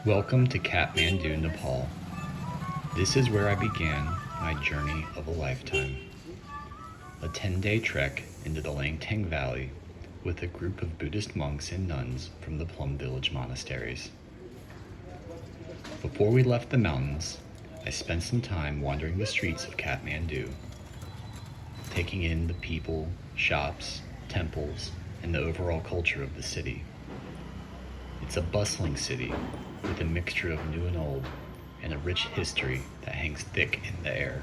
Welcome to Kathmandu, Nepal. This is where I began my journey of a lifetime. A 10-day trek into the Lang Tang Valley with a group of Buddhist monks and nuns from the Plum Village monasteries. Before we left the mountains, I spent some time wandering the streets of Kathmandu, taking in the people, shops, temples, and the overall culture of the city. It's a bustling city with a mixture of new and old, and a rich history that hangs thick in the air.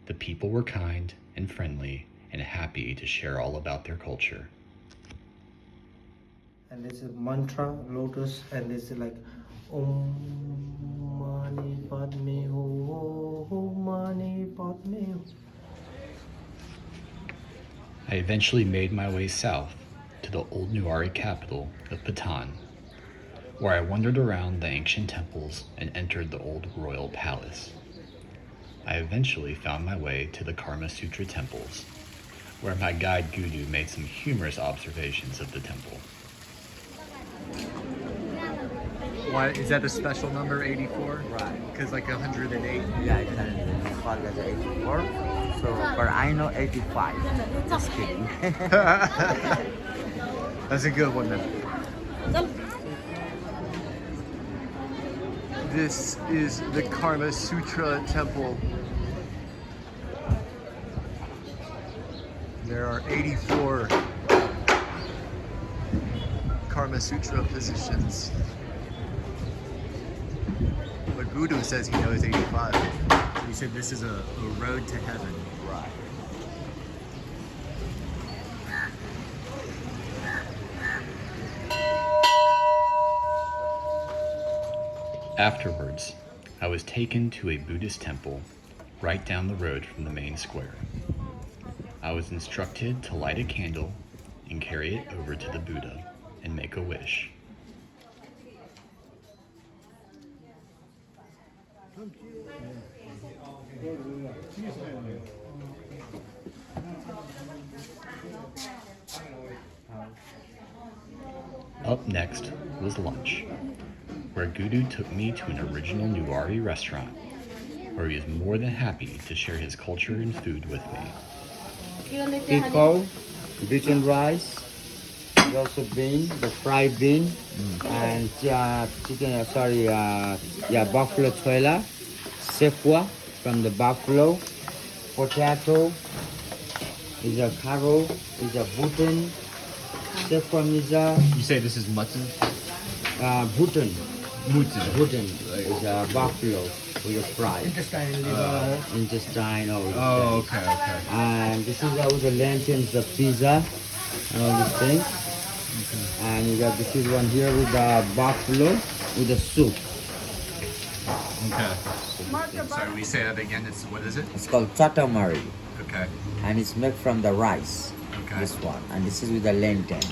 The people were kind and friendly and happy to share all about their culture. And there's a mantra, lotus, and there's like Om Mani Padme Hum, Om Mani Padme Hum. I eventually made my way south to the old Nuwari capital of Patan, where I wandered around the ancient temples and entered the old royal palace. I eventually found my way to the Karma Sutra temples, where my guide Guru made some humorous observations of the temple. Why is that a special number, 84? Right. Because like 108. Yeah, it's Nepal as 84. So, but I know 85. Just kidding. That's a good one then. This is the Karma Sutra temple. There are 84 Karma Sutra positions. But Buddha says he knows 85. He said this is a road to heaven. Right. Afterwards, I was taken to a Buddhist temple right down the road from the main square. I was instructed to light a candle and carry it over to the Buddha and make a wish. Up next was lunch, where Guru took me to an original Nuwari restaurant, where he was more than happy to share his culture and food with me. Pickle, beaten rice, there's also bean, the fried bean, and chicken, buffalo tuela, sekwa from the buffalo, potato, is a carro, is a button, sekwa is You say this is mutton? button. Mutton. Is a buffalo with a fry. Intestine. Oh, okay. And this is with the lanterns, the pizza, and all these things. Okay. And you got this is one here with the buffalo with the soup. Okay. Sorry, we say that again. What is it? It's called tatamari, Okay. and it's made from the rice. Okay. This one, and this is with the lantern.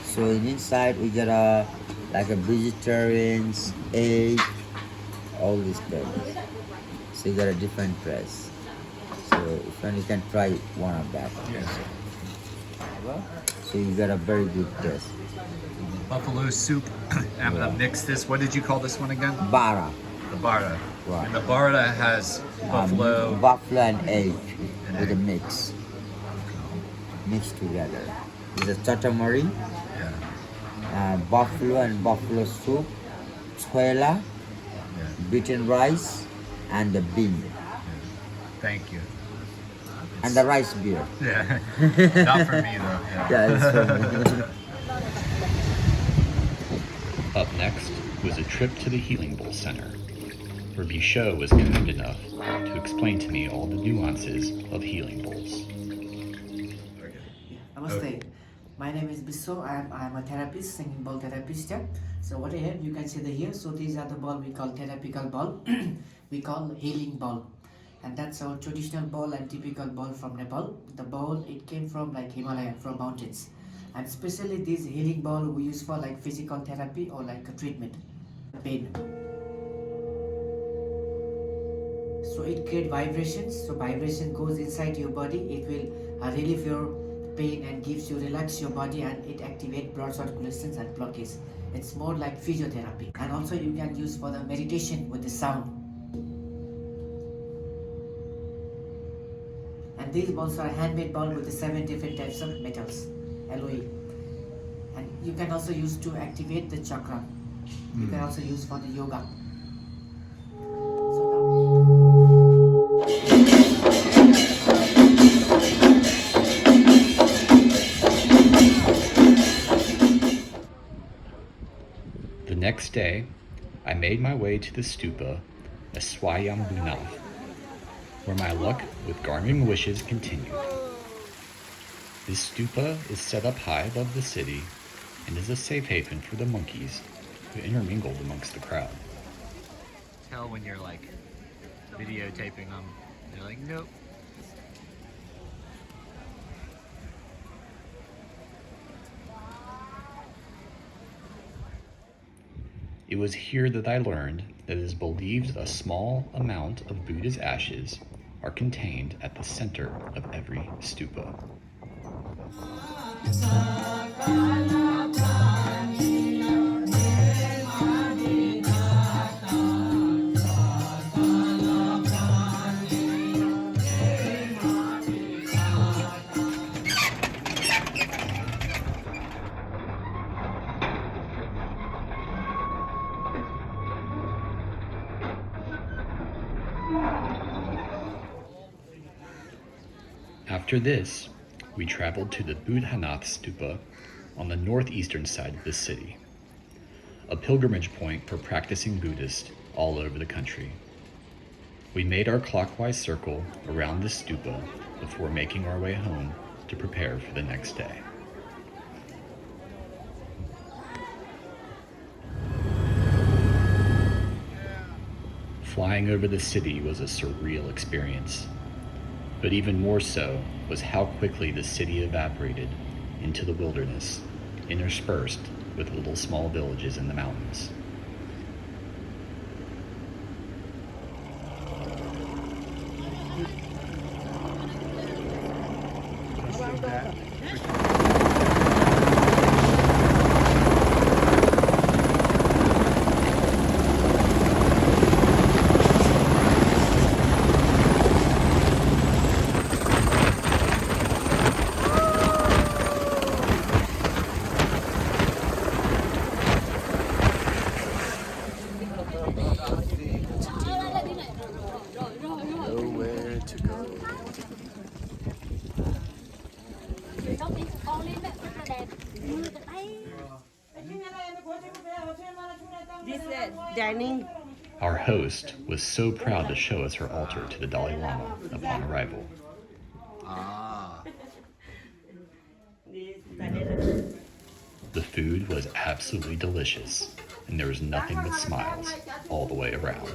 So inside we got a vegetarians, egg, all these things. So you got a different price. So if you can try one of that. Yes. So you got a very good taste. Buffalo soup. I'm gonna mix this. What did you call this one again? Bara. The barra. Right. And the barra has buffalo. Buffalo and egg And with a egg. mix. Mixed together. This is tatamari, Yeah. buffalo and buffalo soup, tuela, Yeah. beaten rice, and the bean. Thank you. And the rice beer. Yeah. Not for me though. Yeah. Yeah, it's from Up next was a trip to the Healing Bowl Center, where Bisho was kind enough to explain to me all the nuances of healing bowls. Namaste. My name is Bisso. I am a therapist, singing bowl therapist. Yeah? So what I have, you can see the here. So these are the ball we call therapical ball. We call healing ball, and that's our traditional ball and typical ball from Nepal. The ball it came from like Himalaya, from mountains, and especially this healing ball we use for like physical therapy or like a treatment, pain. So it creates vibrations. So vibration goes inside your body. It will relieve your pain and gives you relax your body, and it activates blood circulations and blockage. It's more like physiotherapy. And also you can use for the meditation with the sound. And these balls are handmade ball with the 7 different types of metals, alloy. And you can also use to activate the chakra. You can also use for the yoga. The next day, I made my way to the stupa at Swayambhunath, where my luck with garnering wishes continued. This stupa is set up high above the city and is a safe haven for the monkeys who intermingled amongst the crowd. Tell when you're like videotaping them. They're like, nope. It was here that I learned that it is believed a small amount of Buddha's ashes are contained at the center of every stupa. After this, we traveled to the Buddhanath Stupa on the northeastern side of the city, a pilgrimage point for practicing Buddhists all over the country. We made our clockwise circle around the stupa before making our way home to prepare for the next day. Flying over the city was a surreal experience. But even more so was how quickly the city evaporated into the wilderness, interspersed with little small villages in the mountains. Nowhere to go. This dining. Our host was so proud to show us her altar to the Dalai Lama upon arrival. The food was absolutely delicious, and there was nothing but smiles all the way around.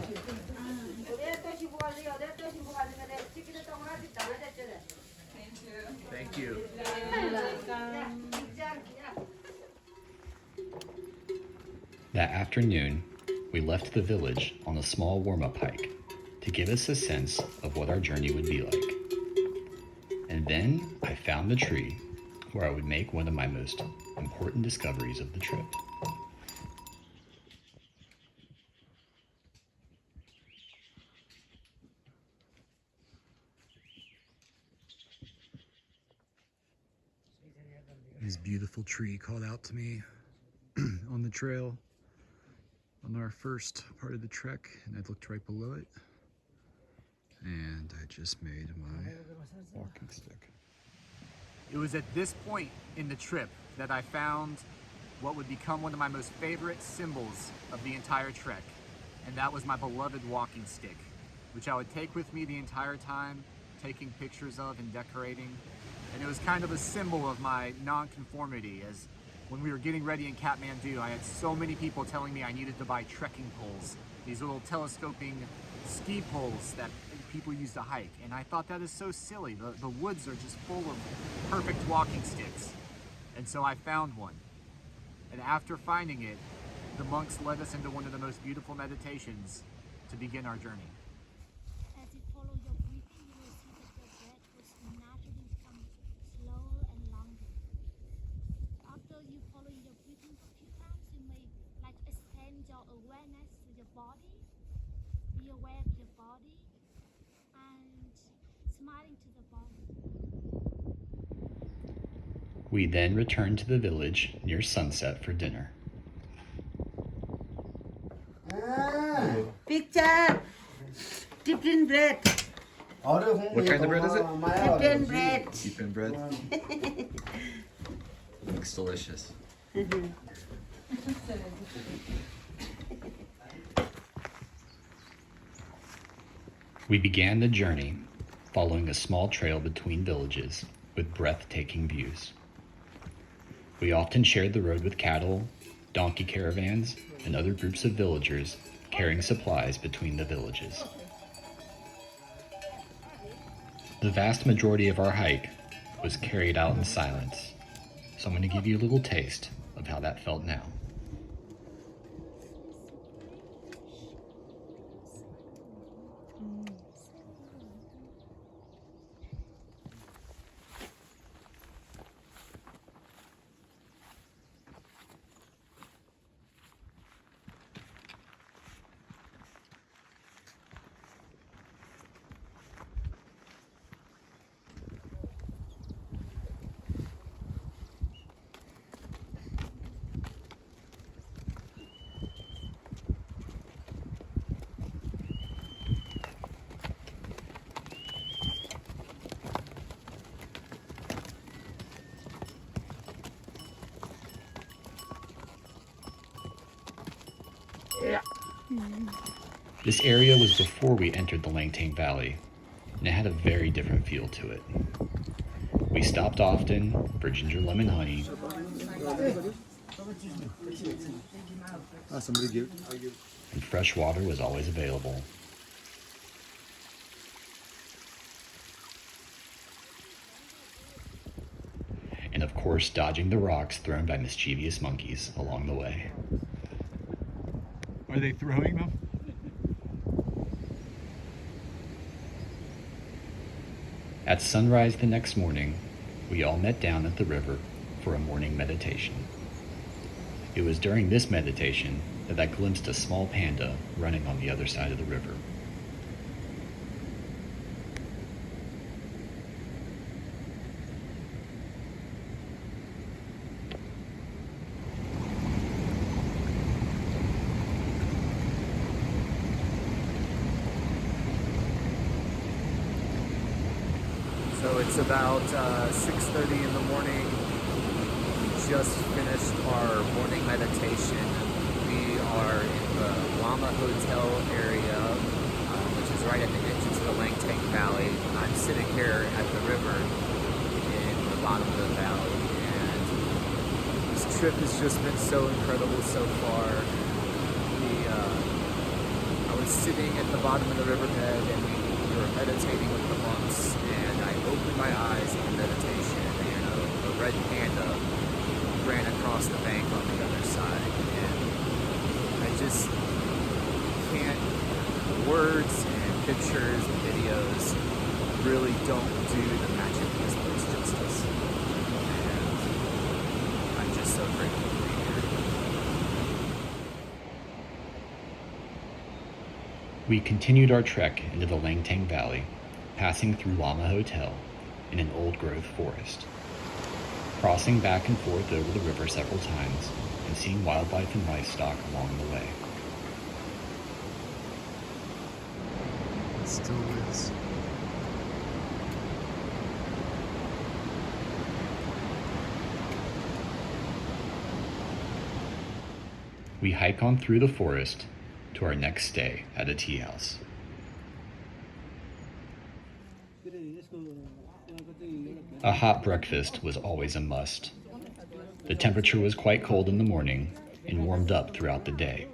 Thank you. That afternoon, we left the village on a small warm-up hike to give us a sense of what our journey would be like. And then I found the tree where I would make one of my most important discoveries of the trip. This beautiful tree called out to me on the trail on our first part of the trek, and I looked right below it, and I just made my walking stick. It was at this point in the trip that I found what would become one of my most favorite symbols of the entire trek, and that was my beloved walking stick, which I would take with me the entire time, taking pictures of and decorating. And it was kind of a symbol of my non-conformity, as when we were getting ready in Kathmandu, I had so many people telling me I needed to buy trekking poles, these little telescoping ski poles that people use to hike. And I thought that is so silly. The woods are just full of perfect walking sticks. And so I found one. And after finding it, the monks led us into one of the most beautiful meditations to begin our journey. As you follow your breathing, you will see that your breath will naturally become slower and longer. After you follow your breathing for a few times, you may your awareness to your body. Be aware of your body and smiling to the body. We then returned to the village near sunset for dinner. Picture! Deepen bread. What kind of bread is it? Deepen bread. Deepen bread. Looks delicious. We began the journey following a small trail between villages with breathtaking views. We often shared the road with cattle, donkey caravans, and other groups of villagers carrying supplies between the villages. The vast majority of our hike was carried out in silence, so I'm going to give you a little taste of how that felt now. This area was before we entered the Lang Tang Valley, and it had a very different feel to it. We stopped often for ginger lemon honey, and fresh water was always available. And of course, dodging the rocks thrown by mischievous monkeys along the way. Are they throwing them? At sunrise the next morning, we all met down at the river for a morning meditation. It was during this meditation that I glimpsed a small panda running on the other side of the river. So it's about 6:30 in the morning. We just finished our morning meditation. We are in the Lama Hotel area, which is right at the entrance of the Langtang Valley. I'm sitting here at the river in the bottom of the valley, and this trip has just been so incredible so far. I was sitting at the bottom of the riverbed, and we were meditating with the monks, and I opened my eyes in meditation, and a red panda ran across the bank on the other side, and I just can't, words and pictures and videos really don't do the magic of this place justice, and I'm just so grateful to be here. We continued our trek into the Langtang Valley, passing through Lama Hotel in an old-growth forest, crossing back and forth over the river several times and seeing wildlife and livestock along the way. It still is. We hike on through the forest to our next stay at a tea house. A hot breakfast was always a must. The temperature was quite cold in the morning and warmed up throughout the day.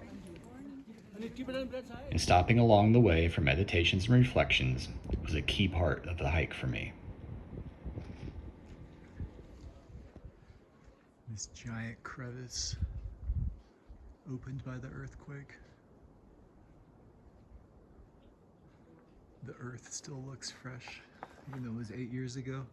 And stopping along the way for meditations and reflections was a key part of the hike for me. This giant crevice opened by the earthquake. The earth still looks fresh, even though it was 8 years ago.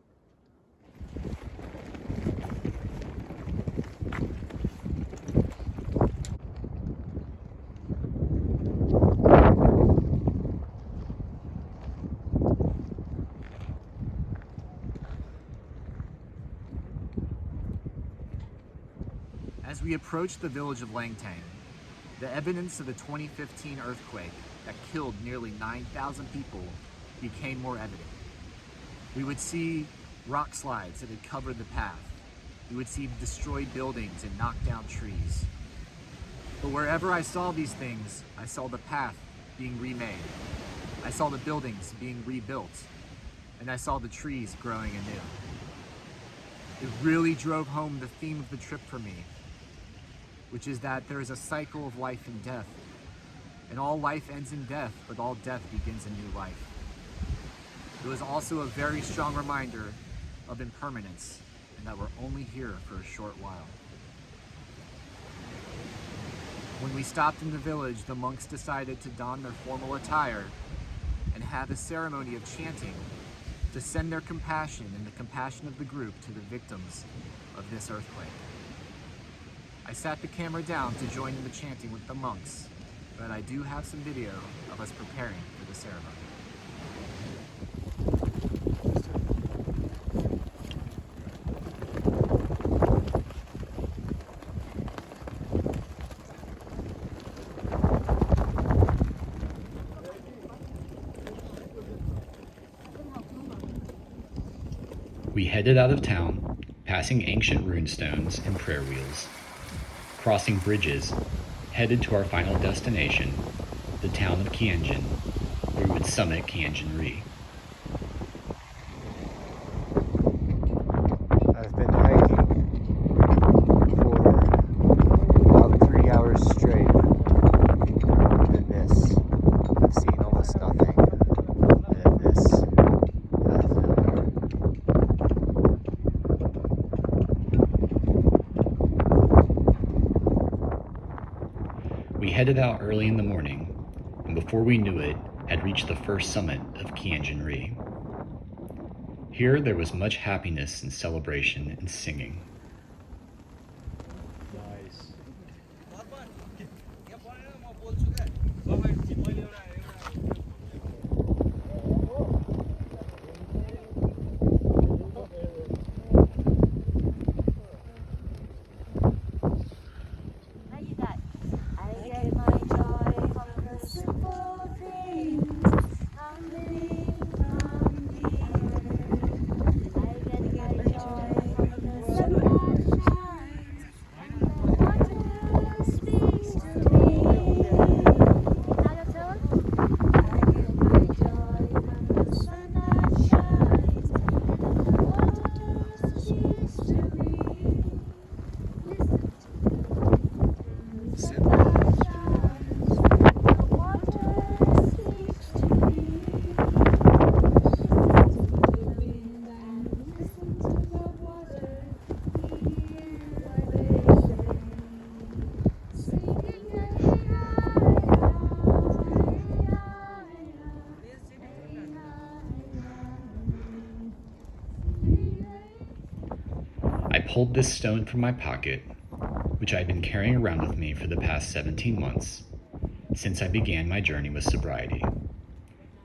As we approached the village of Langtang, the evidence of the 2015 earthquake that killed nearly 9,000 people became more evident. We would see rock slides that had covered the path. We would see destroyed buildings and knocked down trees. But wherever I saw these things, I saw the path being remade. I saw the buildings being rebuilt, and I saw the trees growing anew. It really drove home the theme of the trip for me, which is that there is a cycle of life and death, and all life ends in death, but all death begins a new life. It was also a very strong reminder of impermanence, and that we're only here for a short while. When we stopped in the village, the monks decided to don their formal attire and have a ceremony of chanting to send their compassion and the compassion of the group to the victims of this earthquake. I sat the camera down to join in the chanting with the monks, but I do have some video of us preparing for the ceremony. We headed out of town, passing ancient runestones and prayer wheels, crossing bridges, headed to our final destination, the town of Kyanjin, where we would summit Kyanjin Ri. I've been hiking for about 3 hours straight in this. I've seen almost nothing, and this has We headed out early in the morning, and before we knew it, had reached the first summit of Kyanjin Ri. Here there was much happiness and celebration and singing. nice. I get my joy from the simple things coming from the earth. I get my joy from the sun that shines and the water speaks to me. Now your turn. I get my joy from the sun that shines and the water speaks to me. Listen to me. I pulled this stone from my pocket, which I'd been carrying around with me for the past 17 months, since I began my journey with sobriety,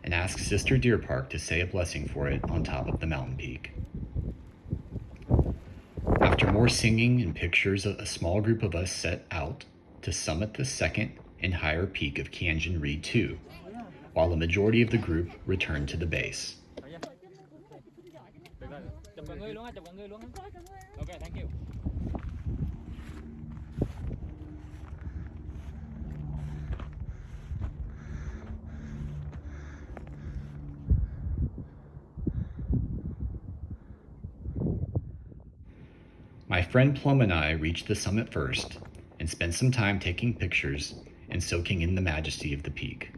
and asked Sister Deer Park to say a blessing for it on top of the mountain peak. After more singing and pictures, a small group of us set out to summit the second and higher peak of Kyanjin Ri 2, while the majority of the group returned to the base. My friend Plum and I reached the summit first and spent some time taking pictures and soaking in the majesty of the peak.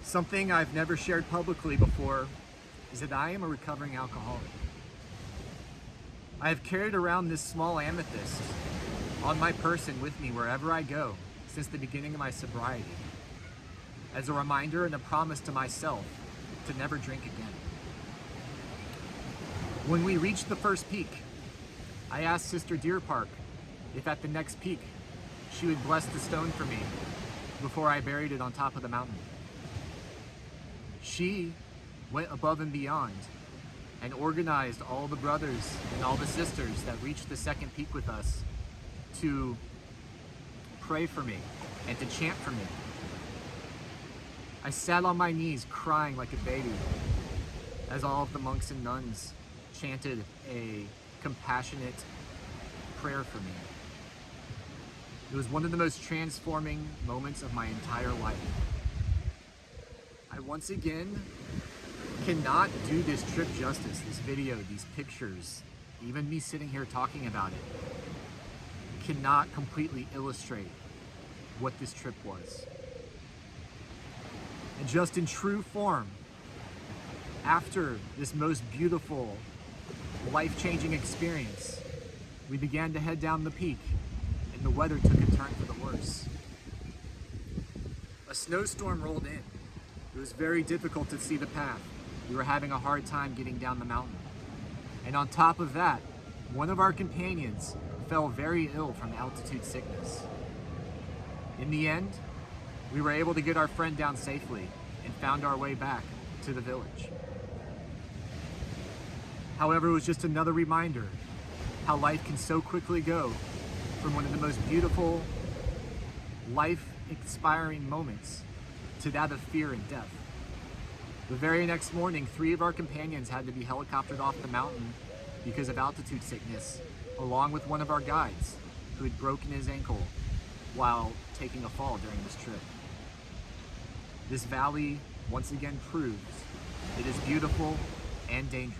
Something I've never shared publicly before, is that I am a recovering alcoholic. I have carried around this small amethyst on my person with me wherever I go since the beginning of my sobriety, as a reminder and a promise to myself to never drink again. When we reached the first peak, I asked Sister Deer Park if at the next peak she would bless the stone for me before I buried it on top of the mountain. She went above and beyond and organized all the brothers and all the sisters that reached the second peak with us to pray for me and to chant for me. I sat on my knees crying like a baby as all of the monks and nuns chanted a compassionate prayer for me. It was one of the most transforming moments of my entire life. I once again cannot do this trip justice, this video, these pictures, even me sitting here talking about it, cannot completely illustrate what this trip was. And just in true form, after this most beautiful, life-changing experience, we began to head down the peak, and the weather took a turn for the worse. A snowstorm rolled in. It was very difficult to see the path. We were having a hard time getting down the mountain. And on top of that, one of our companions fell very ill from altitude sickness. In the end, we were able to get our friend down safely and found our way back to the village. However, it was just another reminder how life can so quickly go from one of the most beautiful, life-inspiring moments to that of fear and death. The very next morning, 3 of our companions had to be helicoptered off the mountain because of altitude sickness, along with one of our guides who had broken his ankle while taking a fall during this trip. This valley once again proves it is beautiful and dangerous.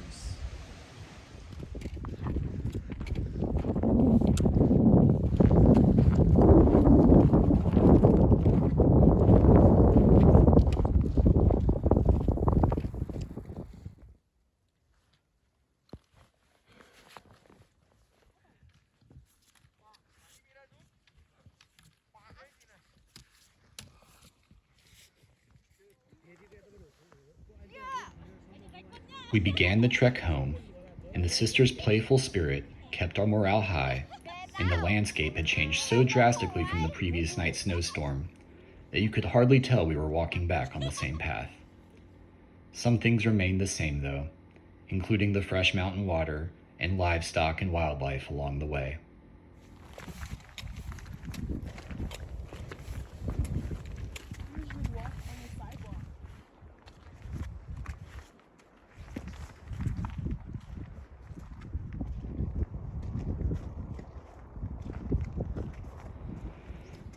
We began the trek home, and the sisters' playful spirit kept our morale high, and the landscape had changed so drastically from the previous night's snowstorm that you could hardly tell we were walking back on the same path. Some things remained the same though, including the fresh mountain water and livestock and wildlife along the way.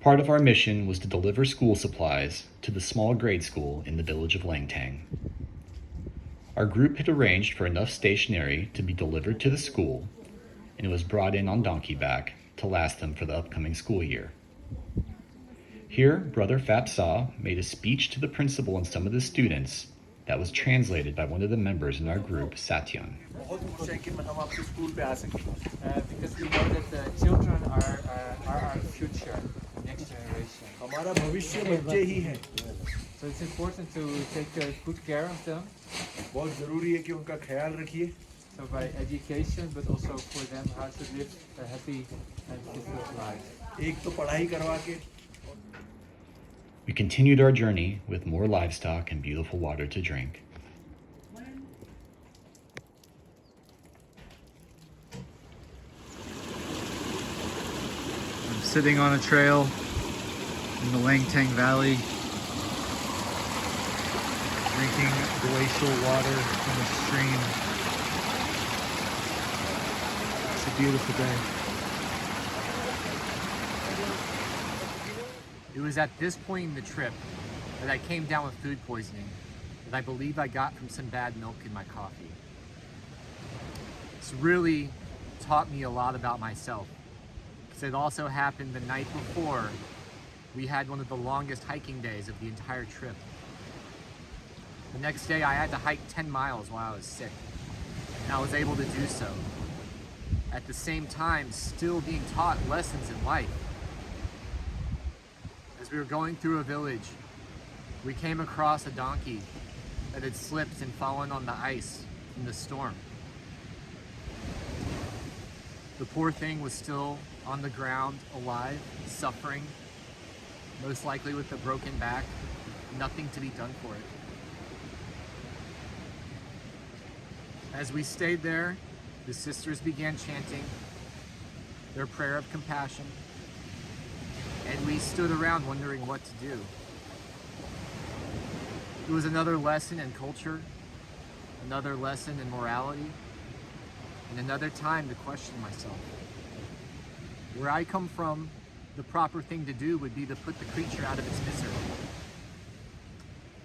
Part of our mission was to deliver school supplies to the small grade school in the village of Langtang. Our group had arranged for enough stationery to be delivered to the school, and it was brought in on donkey back to last them for the upcoming school year. Here, Brother Phap Sa made a speech to the principal and some of the students that was translated by one of the members in our group, Satyam. Because we know that the children are our future, next generation. So it's important to take good care of them. So by education, but also for them how to live a happy and fulfilled life. We continued our journey with more livestock and beautiful water to drink. I'm sitting on a trail in the Lang Tang Valley, drinking glacial water from a stream. It's a beautiful day. It was at this point in the trip that I came down with food poisoning that I believe I got from some bad milk in my coffee. This really taught me a lot about myself, because it also happened the night before we had one of the longest hiking days of the entire trip. The next day I had to hike 10 miles while I was sick, and I was able to do so. At the same time, still being taught lessons in life. As we were going through a village, we came across a donkey that had slipped and fallen on the ice from the storm. The poor thing was still on the ground, alive, suffering, most likely with a broken back, nothing to be done for it. As we stayed there, the sisters began chanting their prayer of compassion, and we stood around wondering what to do. It was another lesson in culture, another lesson in morality, and another time to question myself. Where I come from, the proper thing to do would be to put the creature out of its misery.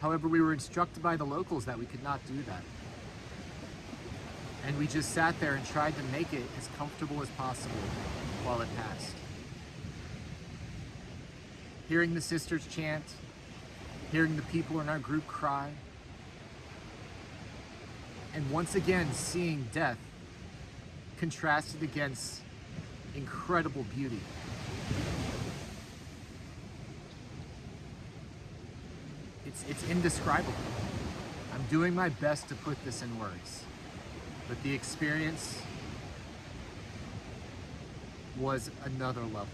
However, we were instructed by the locals that we could not do that. And we just sat there and tried to make it as comfortable as possible while it passed. Hearing the sisters chant, hearing the people in our group cry, and once again seeing death contrasted against incredible beauty. It's indescribable. I'm doing my best to put this in words, but the experience was another level.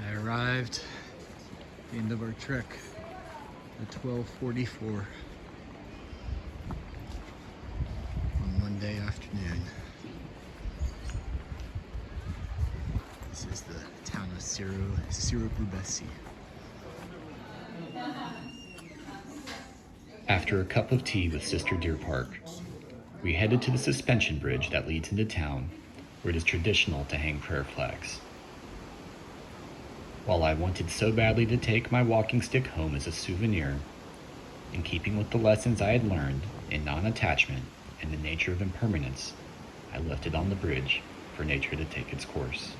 I arrived at the end of our trek at 12:44 on Monday afternoon. This is the town of Sirupubesi. After a cup of tea with Sister Deer Park, we headed to the suspension bridge that leads into town, where it is traditional to hang prayer flags. While I wanted so badly to take my walking stick home as a souvenir, in keeping with the lessons I had learned in non-attachment and the nature of impermanence, I left it on the bridge for nature to take its course.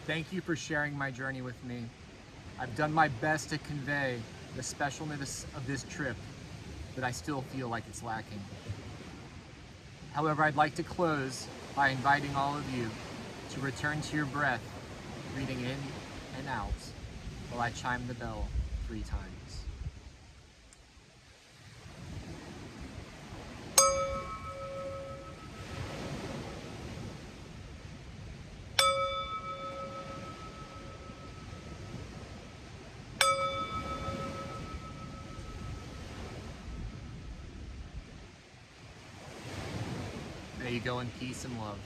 Thank you for sharing my journey with me. I've done my best to convey the specialness of this trip, but I still feel like it's lacking. However, I'd like to close by inviting all of you to return to your breath, breathing in and out while I chime the bell 3 times. May you go in peace and love.